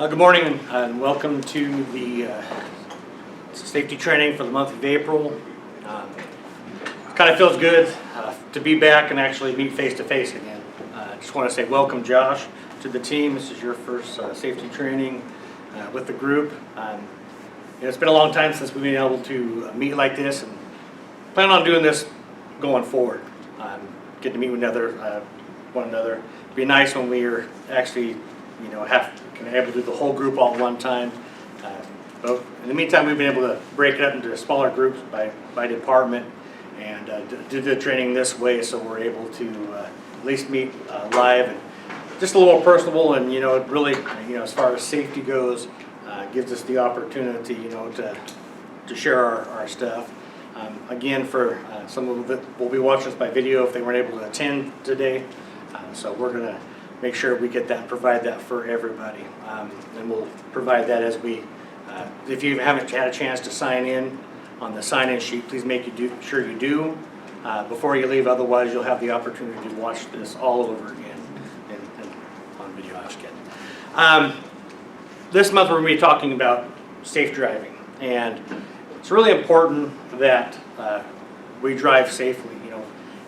Good morning and welcome to the safety training for the month of April. Kind of feels good to be back and actually meet face to face again. I just want to say welcome, Josh, to the team. This is your first safety training with the group. It's been a long time since we've been able to meet like this, and plan on doing this going forward. Get to meet one another. It'd be nice when we are actually, can able to do the whole group all at one time. But in the meantime, we've been able to break it up into smaller groups by department and do the training this way, so we're able to at least meet live and just a little personable. And it really, as far as safety goes, gives us the opportunity, to share our stuff. Again, for some of them will be watching us by video if they weren't able to attend today. So we're going to make sure we provide that for everybody. And we'll provide that as we, if you haven't had a chance to sign in on the sign-in sheet, please make sure you do before you leave. Otherwise, you'll have the opportunity to watch this all over again on video. I was kidding. This month we're going to be talking about safe driving, and it's really important that we drive safely.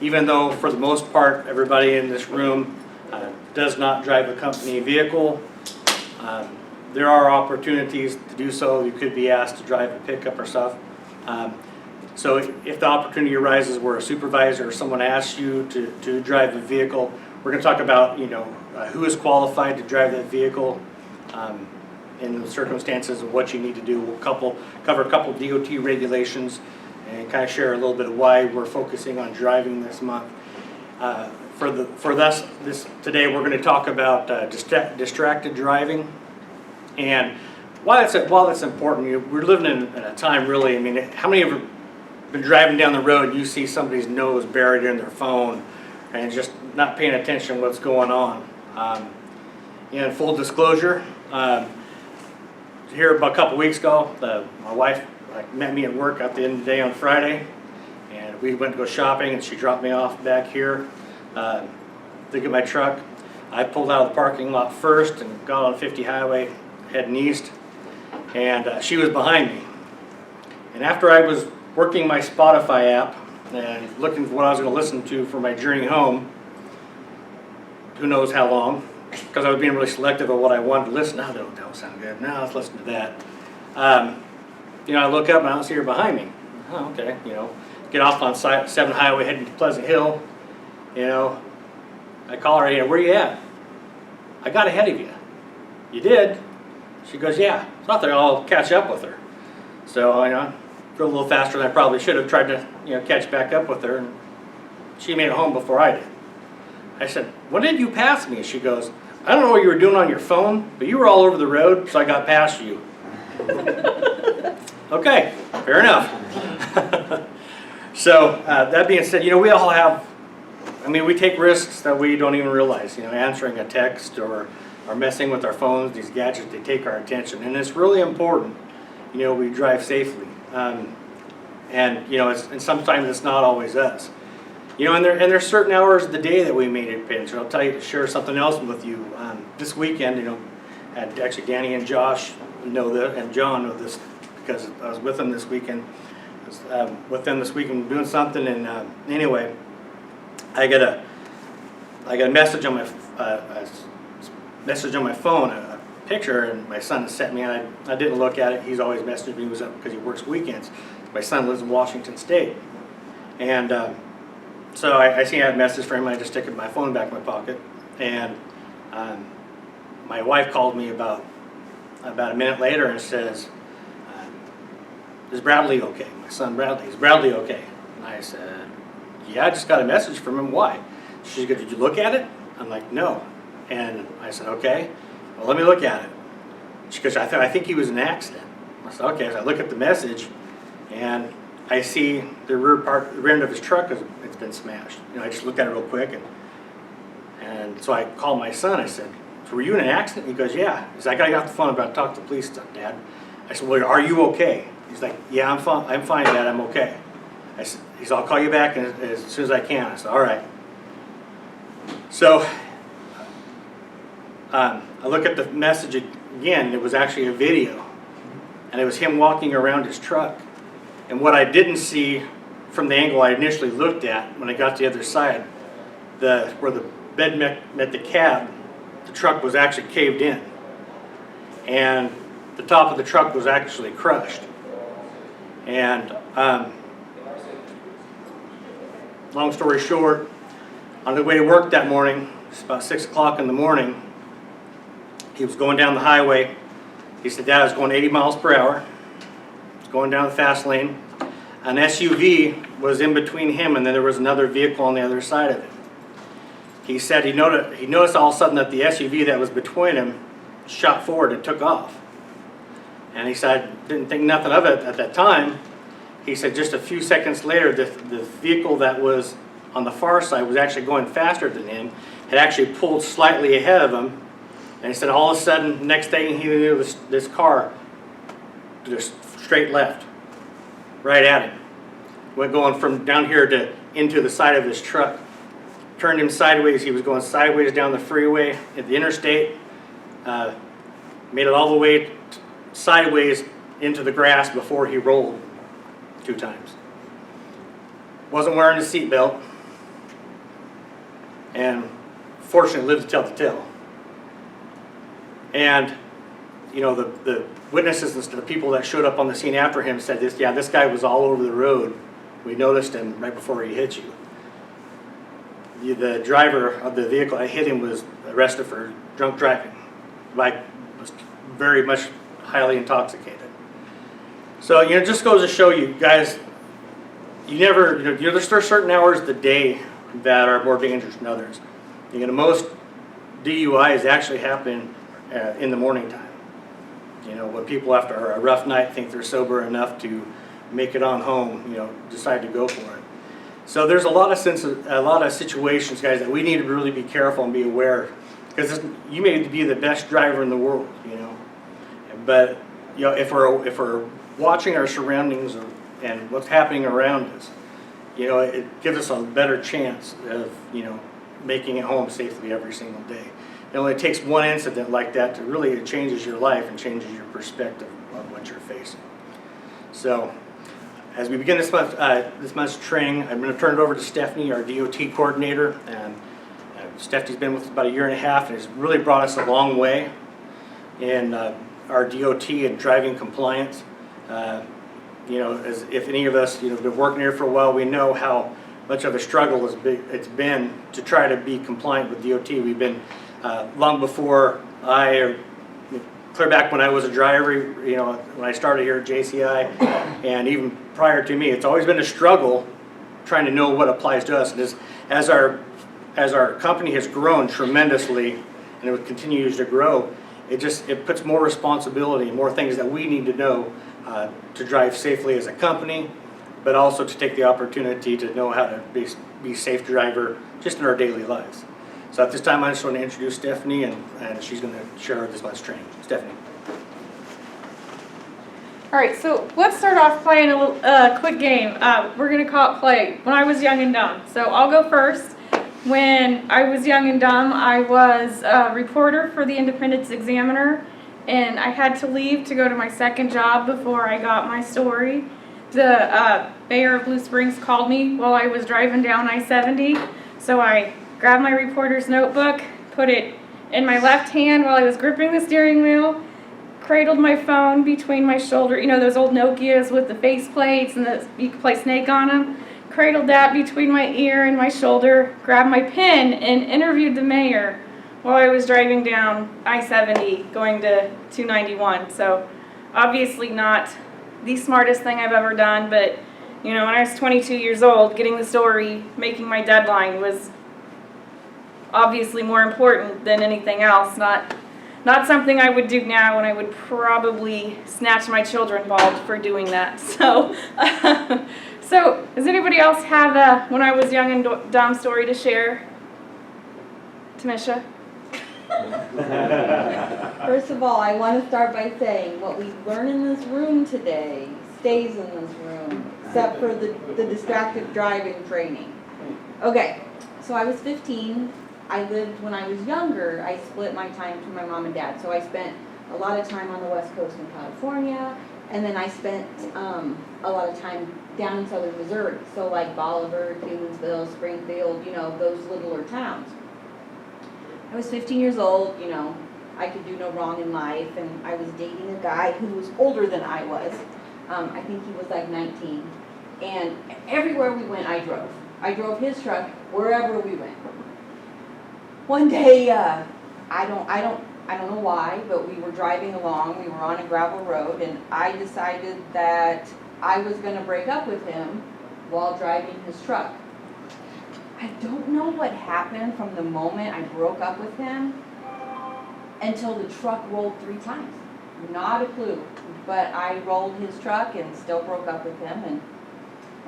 Even though for the most part everybody in this room does not drive a company vehicle, there are opportunities to do so. You could be asked to drive a pickup or stuff. So if the opportunity arises where a supervisor or someone asks you to drive a vehicle, we're going to talk about who is qualified to drive that vehicle, in the circumstances of what you need to do. We'll cover a couple DOT regulations and kind of share a little bit of why we're focusing on driving this month. For us today, we're going to talk about distracted driving, and while that's important. We're living in a time, really. I mean, how many have been driving down the road and you see somebody's nose buried in their phone and just not paying attention to what's going on? In full disclosure, here about a couple weeks ago, my wife met me at work at the end of the day on Friday, and we went to go shopping, and she dropped me off back here to get my truck. I pulled out of the parking lot first and got on 50 highway heading east, and she was behind me. And after I was working my Spotify app and looking for what I was going to listen to for my journey home, who knows how long, because I was being really selective of what I wanted to listen to. That don't sound good. Now let's listen to that. I look up and I don't see her behind me. Oh, okay. Get off on 7 Highway heading to Pleasant Hill. I call her, "Hey, where you at?" "I got ahead of you." "You did?" She goes, "Yeah." So I thought I'll catch up with her. So go a little faster than I probably should have. Tried to catch back up with her, and she made it home before I did. I said, "When did you pass me?" She goes, "I don't know what you were doing on your phone, but you were all over the road, so I got past you." Okay, fair enough. So that being said, we all have, we take risks that we don't even realize. Answering a text or messing with our phones, these gadgets, they take our attention. And it's really important, we drive safely. And sometimes it's not always us. And there's certain hours of the day that we may need to pay attention. I'll tell you to share something else with you. This weekend, and actually Danny and Josh know that, and John know this because I was with them this weekend. With them this weekend doing something, and anyway, I got a message on my phone, a picture, and my son sent me. I didn't look at it. He's always messaged me because he works weekends. My son lives in Washington State, and so I see a message from him. I just stick my phone back in my pocket, and my wife called me about a minute later and says, "Is Bradley okay?" My son Bradley. "Is Bradley okay?" And I said, "Yeah, I just got a message from him. Why?" She goes, "Did you look at it?" I'm like, "No." And I said, "Okay, well, let me look at it." She goes, I think he was in an accident." I said, "Okay." So I look at the message, and I see the rear end of his truck it's been smashed. I just looked at it real quick, and so I called my son. I said, "So were you in an accident?" He goes, "Yeah." He said, "I got you off the phone about to talk to the police stuff, Dad." I said, "Well, are you okay?" He's like, "Yeah, I'm fine, Dad. I'm okay." He said, "I'll call you back as soon as I can." I said, "All right." So I look at the message again, it was actually a video. And it was him walking around his truck. And what I didn't see from the angle I initially looked at when I got to the other side, where the bed met the cab, the truck was actually caved in. And the top of the truck was actually crushed. And long story short, on the way to work that morning, it's about 6 o'clock in the morning, he was going down the highway. He said, Dad, I was going 80 miles per hour. He was going down the fast lane. An SUV was in between him, and then there was another vehicle on the other side of it. He said he noticed all of a sudden that the SUV that was between him shot forward and took off. And he said, didn't think nothing of it at that time. He said just a few seconds later, the vehicle that was on the far side was actually going faster than him, had actually pulled slightly ahead of him. And he said all of a sudden, next thing he knew, this car just straight left, right at him. Went going from down here to into the side of his truck. Turned him sideways. He was going sideways down the freeway at the interstate. Made it all the way sideways into the grass before he rolled 2 times. Wasn't wearing a seatbelt. And fortunately lived to tell the tale. And, you know, the witnesses and the people that showed up on the scene after him said this, yeah, this guy was all over the road. We noticed him right before he hit you. The driver of the vehicle that hit him was arrested for drunk driving. Like, was very much highly intoxicated. So, you know, it just goes to show you guys, there's certain hours of the day that are more dangerous than others. You know, most DUIs actually happen in the morning time. You know, when people after a rough night think they're sober enough to make it on home, you know, decide to go for it. So there's a lot of situations, guys, that we need to really be careful and be aware, because you may be the best driver in the world, you know, but you know, if we're watching our surroundings and what's happening around us, you know, it gives us a better chance of, you know, making it home safely every single day. It only takes one incident like that to really, it changes your life and changes your perspective of what you're facing. So, as we begin this month's training, I'm going to turn it over to Stephanie, our DOT coordinator. And Stephanie's been with us about 1.5 years and has really brought us a long way in our DOT and driving compliance. You know, as if any of us, you know, have been working here for a while, we know how much of a struggle it's been to try to be compliant with DOT. We've been long before clear back when I was a driver, you know, when I started here at JCI, and even prior to me, it's always been a struggle trying to know what applies to us. And as our company has grown tremendously, and it continues to grow, it puts more responsibility and more things that we need to know to drive safely as a company, but also to take the opportunity to know how to be a safe driver just in our daily lives. So at this time, I just want to introduce Stephanie, and she's going to share this month's training. Stephanie. All right, so let's start off playing a little quick game. We're going to call it Play When I Was Young and Dumb. So I'll go first. When I was young and dumb, I was a reporter for the Independence Examiner, and I had to leave to go to my second job before I got my story. The mayor of Blue Springs called me while I was driving down I-70, so I grabbed my reporter's notebook, put it in my left hand while I was gripping the steering wheel, cradled my phone between my shoulder, you know those old Nokias with the face plates and you could play Snake on them, cradled that between my ear and my shoulder, grabbed my pen and interviewed the mayor while I was driving down I-70 going to 291. So obviously not the smartest thing I've ever done, but you know, when I was 22 years old, getting the story, making my deadline was obviously more important than anything else. Not something I would do now, and I would probably snatch my children bald for doing that. So, so does anybody else have a when I was young and dumb story to share? Tamisha? First of all, I want to start by saying what we learn in this room today stays in this room, except for the distracted driving training. Okay, so I was 15. I lived, when I was younger, I split my time between my mom and dad. So I spent a lot of time on the West Coast in California, and then I spent a lot of time down in southern Missouri, so like Bolivar, Humansville, Springfield, you know, those littler towns. I was 15 years old, you know, I could do no wrong in life, and I was dating a guy who was older than I was. I think he was like 19. And everywhere we went, I drove. I drove his truck wherever we went. One day, I don't know why, but we were driving along, we were on a gravel road, and I decided that I was gonna break up with him while driving his truck. I don't know what happened from the moment I broke up with him until the truck rolled 3 times. Not a clue, but I rolled his truck and still broke up with him,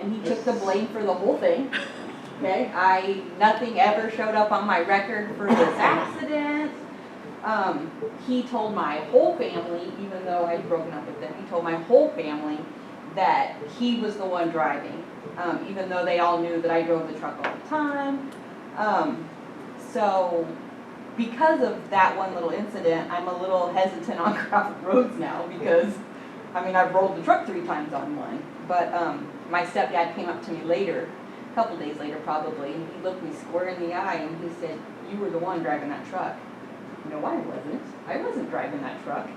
and he took the blame for the whole thing. Okay, nothing ever showed up on my record for this accident. He told my whole family, even though I'd broken up with them, he told my whole family that he was the one driving, even though they all knew that I drove the truck all the time. So because of that one little incident, I'm a little hesitant on gravel roads now because, I mean, I've rolled the truck 3 times on one. But my stepdad came up to me later, a couple days later probably, and he looked me square in the eye and he said, "You were the one driving that truck." No, I wasn't. I wasn't driving that truck.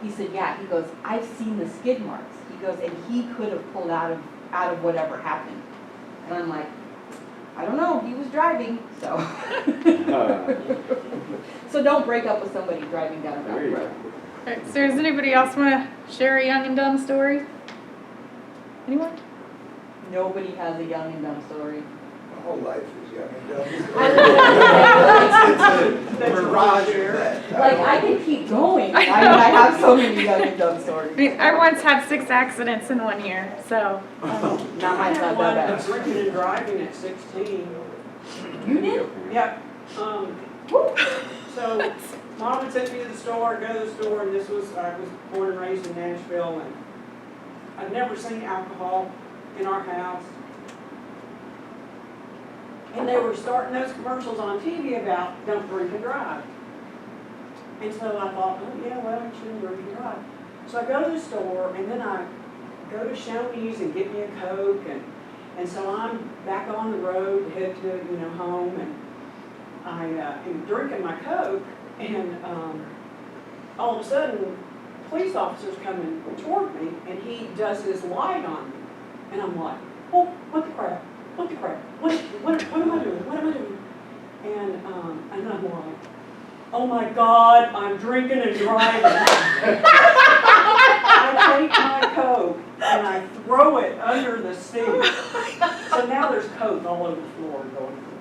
He said, "Yeah." He goes, "I've seen the skid marks." He goes, "And he could have pulled out of whatever happened." And I'm like, I don't know. He was driving, so. So don't break up with somebody driving down a gravel road. Alright, so does anybody else want to share a young and dumb story? Anyone? Nobody has a young and dumb story. My whole life is young and dumb. Like, Mirage of that. I could keep going. I have so many young and dumb I stories. mean, I once had 6 accidents in 1 year, so. Not I mine's had not one that that's bad. drinking and driving at 16. You did? Yep. So mom would take me to the store, go to the store, and I was born and raised in Nashville, and I'd never seen alcohol in our house. And they were starting those commercials on TV about don't drink and drive. And so I thought, oh yeah, well, I shouldn't drink and drive. So I go to the store, and then I go to Shoney's and get me a Coke, and so I'm back on the road, head to, home, and I am drinking my Coke, and all of a sudden, police officer's coming toward me, and he does his light on me, and I'm like, oh, what the crap, what am I doing, what am I doing? And I'm like, oh my God, I'm drinking and driving. I take my Coke and I throw it under the seat. So now there's Coke all over the floor going through.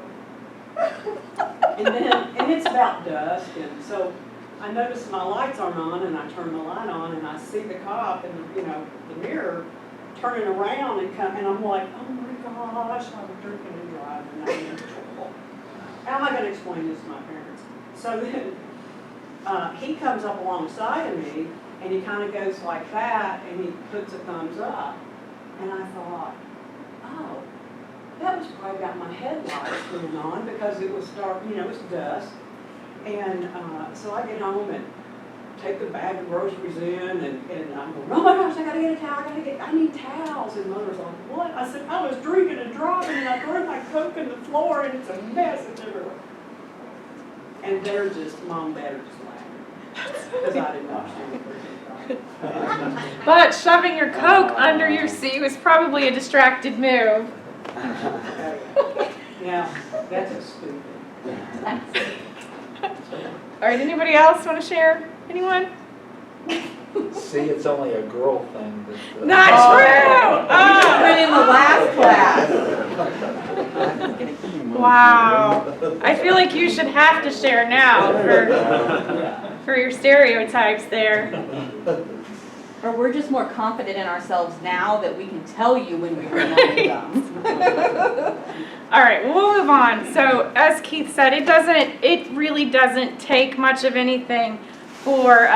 And it's about dusk, and so I notice my lights aren't on, and I turn the light on, and I see the cop in the mirror turning around and I'm like, oh my gosh, I was drinking and driving, I'm in trouble. How am I going to explain this to my parents? So then he comes up alongside of me, and he kind of goes like that, and he puts a thumbs up. And I thought, oh, that was probably got my headlights going on because it was dark, it was dusk. And so I get home and take the bag of groceries in, and I'm going, oh my gosh, I gotta get a towel, I need towels. And Mother's like, what? I said, I was drinking and driving, and I threw my Coke in the floor, and it's a mess, it's everywhere. And Mom and Dad are just laughing, because I didn't understand what they were doing. But shoving your Coke under your seat was probably a distracted move. Yeah, that's a stupid. All right, anybody else want to share? Anyone? See, it's only a girl thing. Not true! But in the last class. Wow. I feel like you should have to share now for your stereotypes there. Or we're just more confident in ourselves now that we can tell you when we were young and dumb. All right, well, we'll move on. So as Keith said, it really doesn't take much of anything for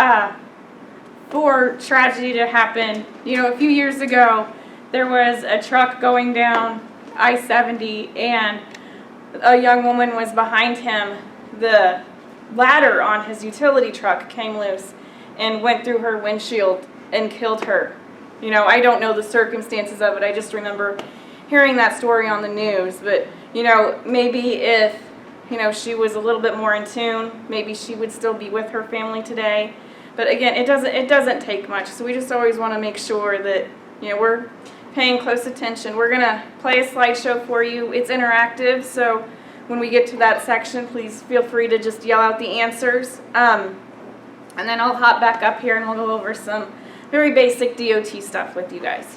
tragedy to happen. A few years ago, there was a truck going down I-70, and a young woman was behind him. The ladder on his utility truck came loose, and went through her windshield and killed her. You know, I don't know the circumstances of it. I just remember hearing that story on the news. But, you know, maybe if, you know, she was a little bit more in tune, maybe she would still be with her family today. But again, it doesn't take much. So we just always want to make sure that, you know, we're paying close attention. We're going to play a slideshow for you. It's interactive, so when we get to that section, please feel free to just yell out the answers. And then I'll hop back up here and we'll go over some very basic DOT stuff with you guys.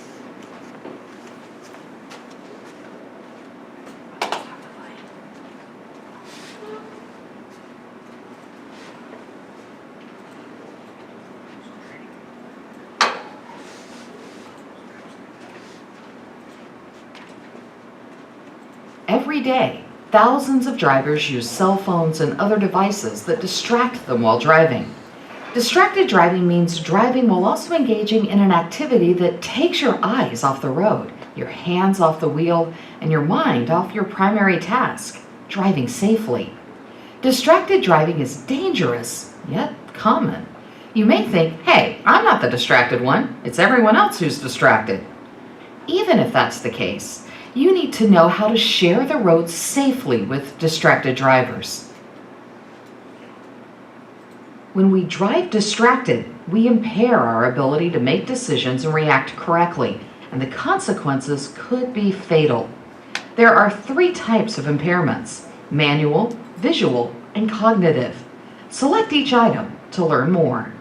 Every day, thousands of drivers use cell phones and other devices that distract them while driving. Distracted driving means driving while also engaging in an activity that takes your eyes off the road, your hands off the wheel, and your mind off your primary task, driving safely. Distracted driving is dangerous, yet common. You may think, hey, I'm not the distracted one, it's everyone else who's distracted. Even if that's the case, you need to know how to share the road safely with distracted drivers. When we drive distracted, we impair our ability to make decisions and react correctly, and the consequences could be fatal. There are 3 types of impairments: manual, visual, and cognitive. Select each item to learn more.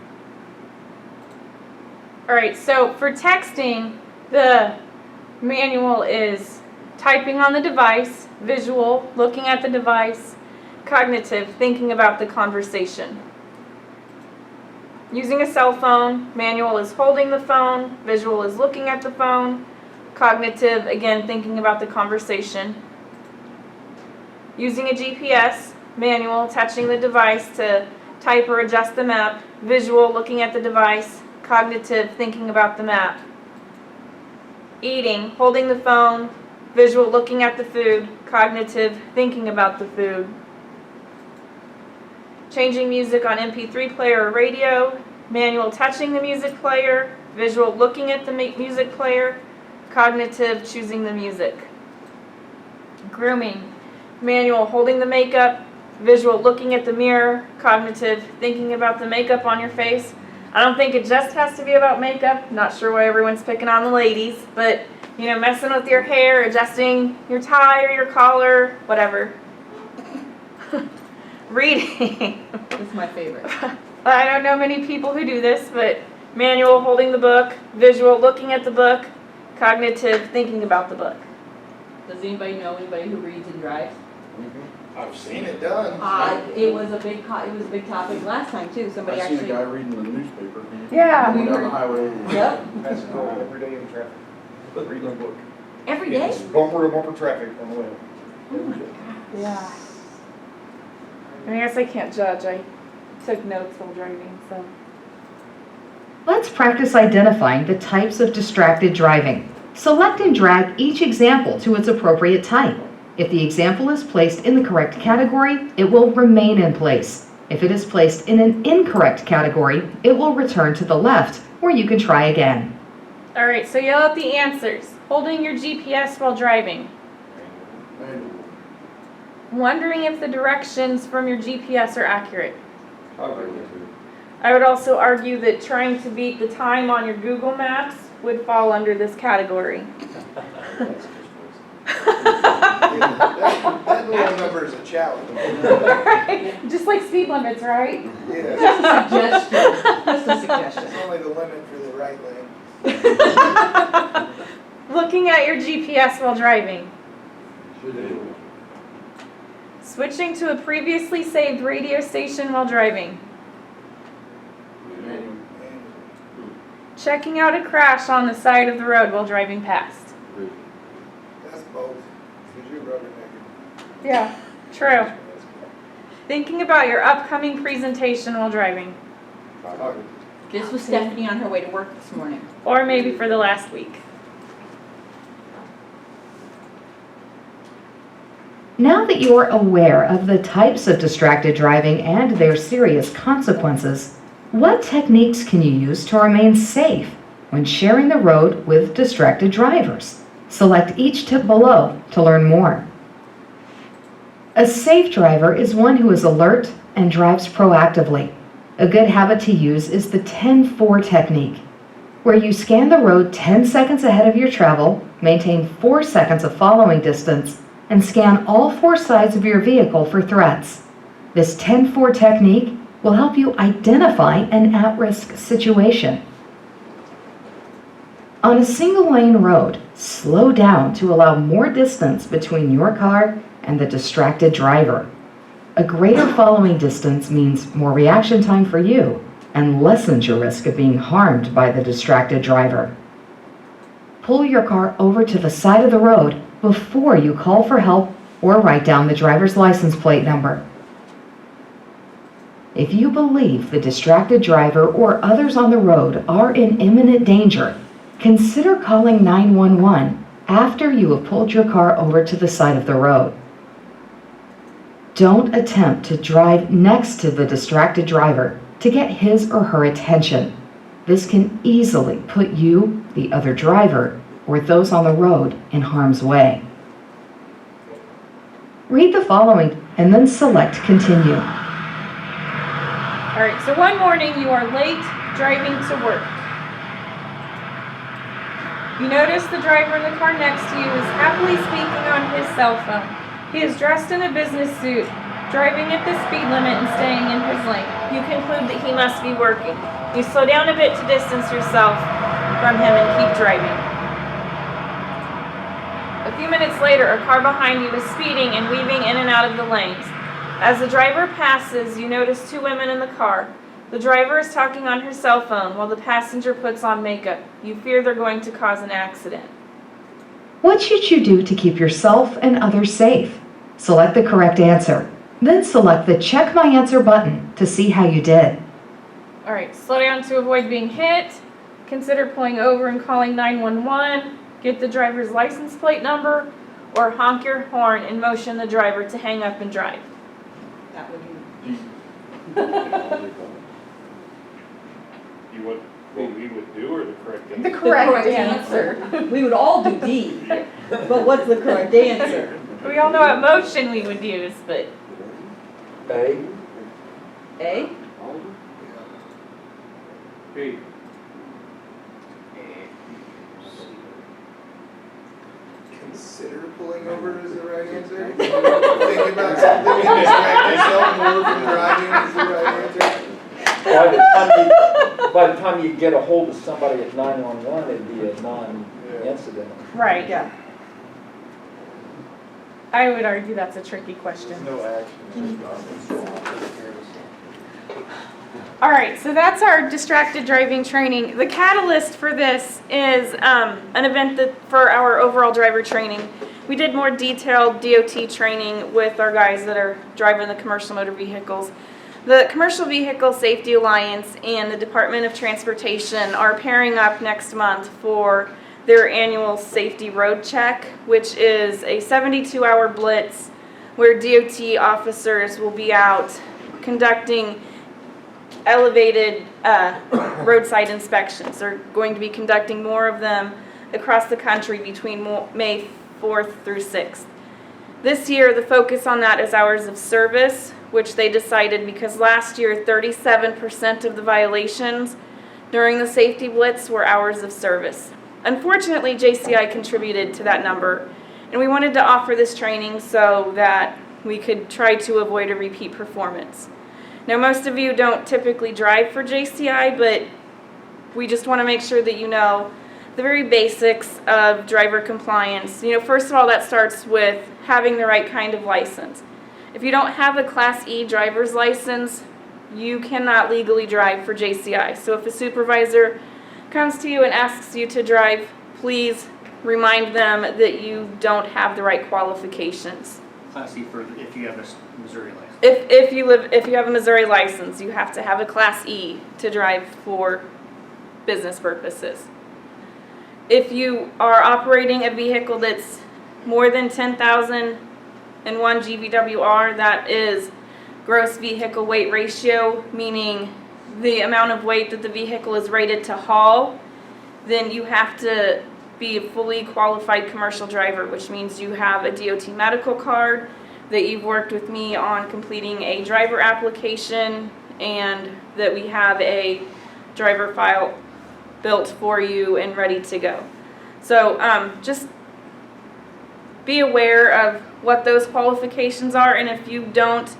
All right, so for texting, the manual is typing on the device, visual, looking at the device, cognitive, thinking about the conversation. Using a cell phone, manual is holding the phone, visual is looking at the phone, cognitive, again, thinking about the conversation. Using a GPS, manual, touching the device to type or adjust the map, visual, looking at the device, cognitive, thinking about the map. Eating, holding the phone, visual, looking at the food, cognitive, thinking about the food. Changing music on MP3 player or radio, manual, touching the music player, visual, looking at the music player, cognitive, choosing the music. Grooming, manual, holding the makeup, visual, looking at the mirror, cognitive, thinking about the makeup on your face. I don't think it just has to be about makeup. Not sure why everyone's picking on the ladies, but, you know, messing with your hair, adjusting your tie or your collar, whatever. Reading. It's my favorite. I don't know many people who do this, but manual, holding the book, visual, looking at the book, cognitive, thinking about the book. Does anybody know anybody who reads and drives? I've seen it done. It was a big topic last time too. Somebody I've seen a actually. guy reading the newspaper. Yeah. Going down the highway. Yep. That's every day in traffic. Reading a book. Every day. It's bumper to bumper traffic on the way. Oh my God. Yeah. I guess I can't judge. I took notes while driving, so. Let's practice identifying the types of distracted driving. Select and drag each example to its appropriate type. If the example is placed in the correct category, it will remain in place. If it is placed in an incorrect category, it will return to the left, where you can try again. All right, so yell out the answers. Holding your GPS while driving. Wondering if the directions from your GPS are accurate. I would also argue that trying to beat the time on your Google Maps would fall under this category. That little number is a challenge. Right? Just like speed limits, right? Yeah, Suggestion. Just a suggestion. it's only the limit for the right lane. Looking at your GPS while driving. Switching to a previously saved radio station while driving. Checking out a crash on the side of the road while driving past. That's both, because you're rubbernecking. Yeah, true. Thinking about your upcoming presentation while driving. This was Stephanie on her way to work this morning. Or maybe for the last week. Now that you're aware of the types of distracted driving and their serious consequences, What techniques can you use to remain safe when sharing the road with distracted drivers? Select each tip below to learn more. A safe driver is one who is alert and drives proactively. A good habit to use is the 10-4 technique, where you scan the road 10 seconds ahead of your travel, maintain 4 seconds of following distance, and scan all 4 sides of your vehicle for threats. This 10-4 technique will help you identify an at-risk situation. On a single-lane road, slow down to allow more distance between your car and the distracted driver. A greater following distance means more reaction time for you and lessens your risk of being harmed by the distracted driver. Pull your car over to the side of the road before you call for help or write down the driver's license plate number. If you believe the distracted driver or others on the road are in imminent danger, consider calling 911 after you have pulled your car over to the side of the road. Don't attempt to drive next to the distracted driver to get his or her attention. This can easily put you, the other driver, or those on the road in harm's way. Read the following and then select Continue. All right, so one morning you are late driving to work. You notice the driver in the car next to you is happily speaking on his cell phone. He is dressed in a business suit, driving at the speed limit and staying in his lane. You conclude that he must be working. You slow down a bit to distance yourself from him and keep driving. A few minutes later, a car behind you is speeding and weaving in and out of the lanes. As the driver passes, you notice 2 women in the car. The driver is talking on her cell phone while the passenger puts on makeup. You fear they're going to cause an accident. What should you do to keep yourself and others safe? Select the correct answer. Then select the Check My Answer button to see how you did. All right, slow down to avoid being hit. Consider pulling over and calling 911. Get the driver's license plate number, or honk your horn and motion the driver to hang up and drive. That would be. You want what we would do or the correct answer? The correct answer. We would all do D, but what's the correct answer? We all know what motion we would use, but A, A? B. Consider pulling over is the right answer? Think about something and distract yourself more from driving is the right answer? by the time you get a hold of somebody at 911, it'd be a non-incident. right, yeah. I would argue that's a tricky question. No action. All right, so that's our distracted driving training. The catalyst for this is an event for our overall driver training. We did more detailed DOT training with our guys that are driving the commercial motor vehicles. The Commercial Vehicle Safety Alliance and the Department of Transportation are pairing up next month for their annual safety road check, which is a 72-hour blitz where DOT officers will be out conducting elevated roadside inspections. They're going to be conducting more of them across the country between May 4th through 6th. This year, the focus on that is hours of service, which they decided because last year 37% of the violations during the safety blitz were hours of service. Unfortunately, JCI contributed to that number, and we wanted to offer this training so that we could try to avoid a repeat performance. Now, most of you don't typically drive for JCI, but we just want to make sure that you know the very basics of driver compliance. You know, first of all, that starts with having the right kind of license. If you don't have a Class E driver's license, you cannot legally drive for JCI. So if a supervisor comes to you and asks you to drive, please remind them that you don't have the right qualifications. Class E for if you have a Missouri license. If you have a Missouri license, you have to have a Class E to drive for business purposes. If you are operating a vehicle that's more than 10,001 GVWR, that is gross vehicle weight ratio, meaning the amount of weight that the vehicle is rated to haul, then you have to be a fully qualified commercial driver, which means you have a DOT medical card, that you've worked with me on completing a driver application, and that we have a driver file built for you and ready to go. So just be aware of what those qualifications are, and if you don't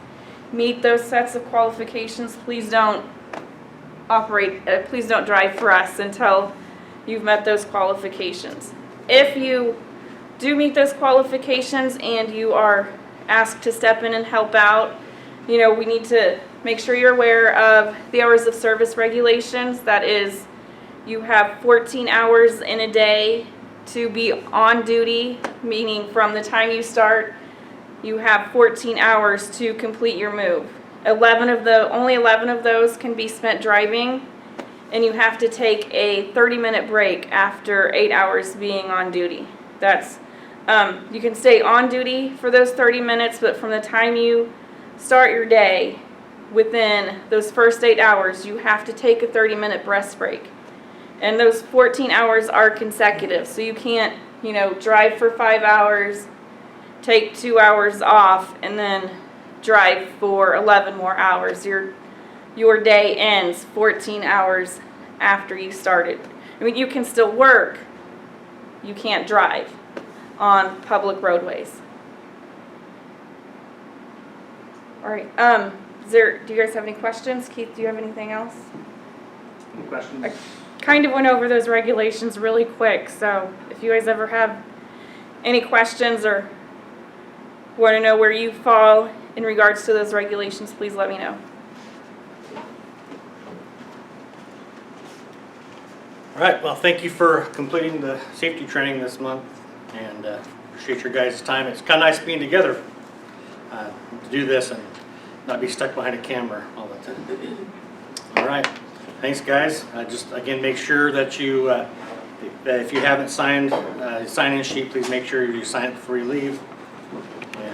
meet those sets of qualifications, please don't please don't drive for us until you've met those qualifications. If you do meet those qualifications and you are asked to step in and help out, we need to make sure you're aware of the hours of service regulations. That is, you have 14 hours in a day to be on duty, meaning from the time you start, you have 14 hours to complete your move. Only 11 of those can be spent driving, and you have to take a 30-minute break after 8 hours being on duty. That's you can stay on duty for those 30 minutes, but from the time you start your day, within those first 8 hours, you have to take a 30-minute rest break. And those 14 hours are consecutive, so you can't, drive for 5 hours, take 2 hours off, and then drive for 11 more hours. Your day ends 14 hours after you started. I mean, you can still work, you can't drive on public roadways. All right, do you guys have any questions? Keith, do you have anything else? Any questions? I kind of went over those regulations really quick, so if you guys ever have any questions or want to know where you fall in regards to those regulations, please let me know. All right, well, thank you for completing the safety training this month, and appreciate your guys' time. It's kind of nice being together to do this and not be stuck behind a camera all the time. All right, thanks, guys. Just again, make sure that you, if you haven't signed a sign-in sheet, please make sure you sign it before you leave.